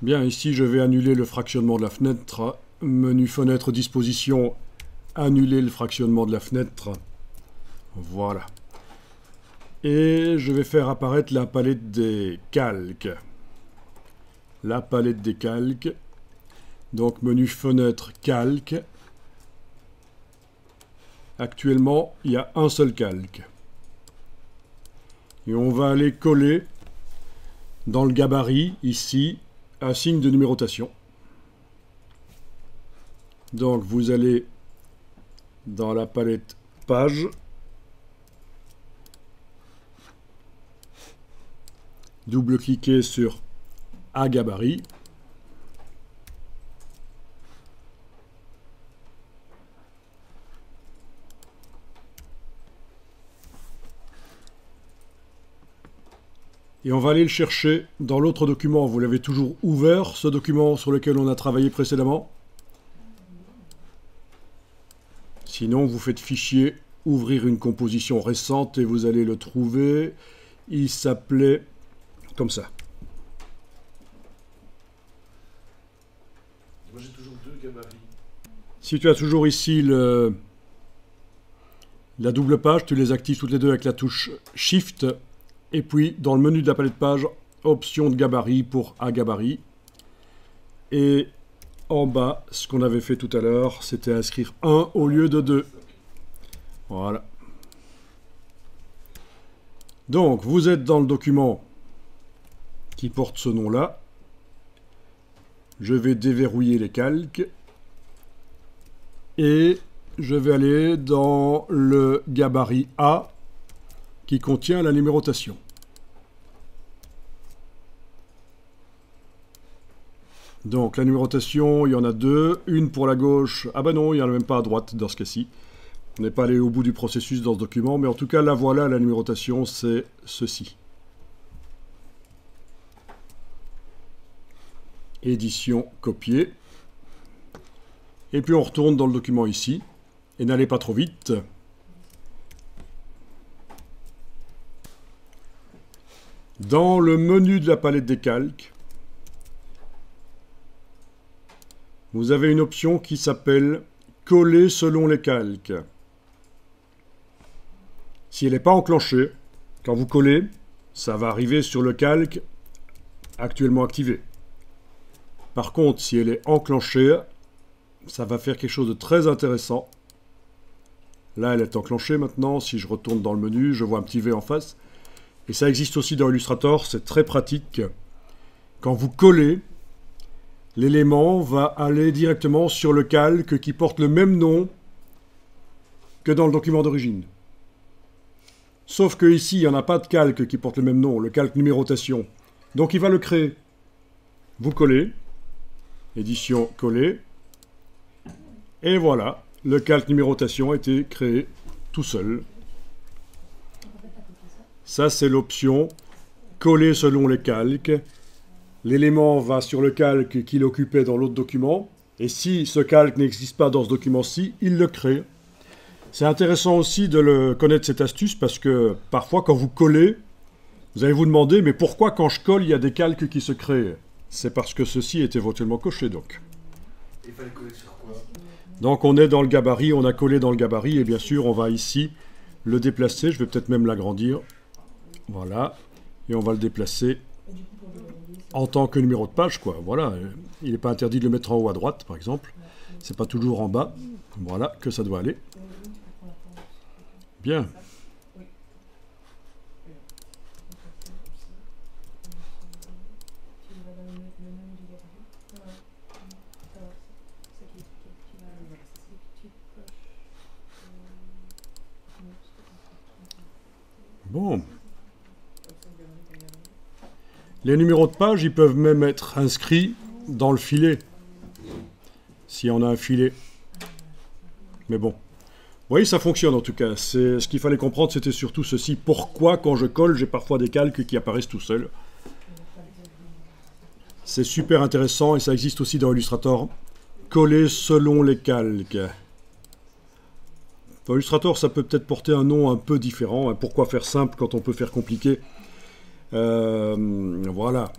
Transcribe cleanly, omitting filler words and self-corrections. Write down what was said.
Bien, ici je vais annuler le fractionnement de la fenêtre. Menu fenêtre disposition, annuler le fractionnement de la fenêtre. Voilà. Et je vais faire apparaître la palette des calques. La palette des calques. Donc menu fenêtre calque. Actuellement, il y a un seul calque. Et on va aller coller dans le gabarit, ici, un signe de numérotation. Donc vous allez dans la palette page, double-cliquez sur A gabarit, et on va aller le chercher dans l'autre document. Vous l'avez toujours ouvert, ce document sur lequel on a travaillé précédemment. Sinon, vous faites fichier, ouvrir une composition récente et vous allez le trouver. Il s'appelait comme ça. Moi j'ai toujours deux gabarits. Si tu as toujours ici la double page, tu les actives toutes les deux avec la touche Shift. Et puis, dans le menu de la palette page, option de gabarit pour A gabarit. Et en bas, ce qu'on avait fait tout à l'heure, c'était inscrire 1 au lieu de 2. Voilà. Donc, vous êtes dans le document qui porte ce nom-là. Je vais déverrouiller les calques. Et je vais aller dans le gabarit A qui contient la numérotation. Donc la numérotation, il y en a deux, une pour la gauche, ah ben non, il n'y en a même pas à droite dans ce cas-ci. On n'est pas allé au bout du processus dans ce document, mais en tout cas, la voilà, la numérotation, c'est ceci. Édition, copier. Et puis on retourne dans le document ici, et n'allez pas trop vite. Dans le menu de la palette des calques, vous avez une option qui s'appelle « Coller selon les calques ». Si elle n'est pas enclenchée, quand vous collez, ça va arriver sur le calque actuellement activé. Par contre, si elle est enclenchée, ça va faire quelque chose de très intéressant. Là, elle est enclenchée maintenant. Si je retourne dans le menu, je vois un petit V en face. Et ça existe aussi dans Illustrator, c'est très pratique. Quand vous collez, l'élément va aller directement sur le calque qui porte le même nom que dans le document d'origine. Sauf que ici, il n'y en a pas de calque qui porte le même nom, le calque numérotation. Donc il va le créer. Vous collez, édition coller, et voilà, le calque numérotation a été créé tout seul. Ça, c'est l'option coller selon les calques. L'élément va sur le calque qu'il occupait dans l'autre document. Et si ce calque n'existe pas dans ce document-ci, il le crée. C'est intéressant aussi de connaître cette astuce parce que parfois, quand vous collez, vous allez vous demander, mais pourquoi quand je colle, il y a des calques qui se créent? C'est parce que ceci est éventuellement coché, donc. Il fallait coller sur quoi? Donc on est dans le gabarit, on a collé dans le gabarit, et bien sûr, on va ici le déplacer. Je vais peut-être même l'agrandir. Voilà. Et on va le déplacer en tant que numéro de page, quoi. Voilà. Il n'est pas interdit de le mettre en haut à droite, par exemple. C'est pas toujours en bas. Voilà que ça doit aller. Bien. Bon. Les numéros de page, ils peuvent même être inscrits dans le filet. Si on a un filet. Mais bon. Vous voyez, ça fonctionne en tout cas. Ce qu'il fallait comprendre, c'était surtout ceci. Pourquoi, quand je colle, j'ai parfois des calques qui apparaissent tout seuls. C'est super intéressant et ça existe aussi dans Illustrator. Coller selon les calques. Dans Illustrator, ça peut peut-être porter un nom un peu différent. Pourquoi faire simple quand on peut faire compliqué? Voilà.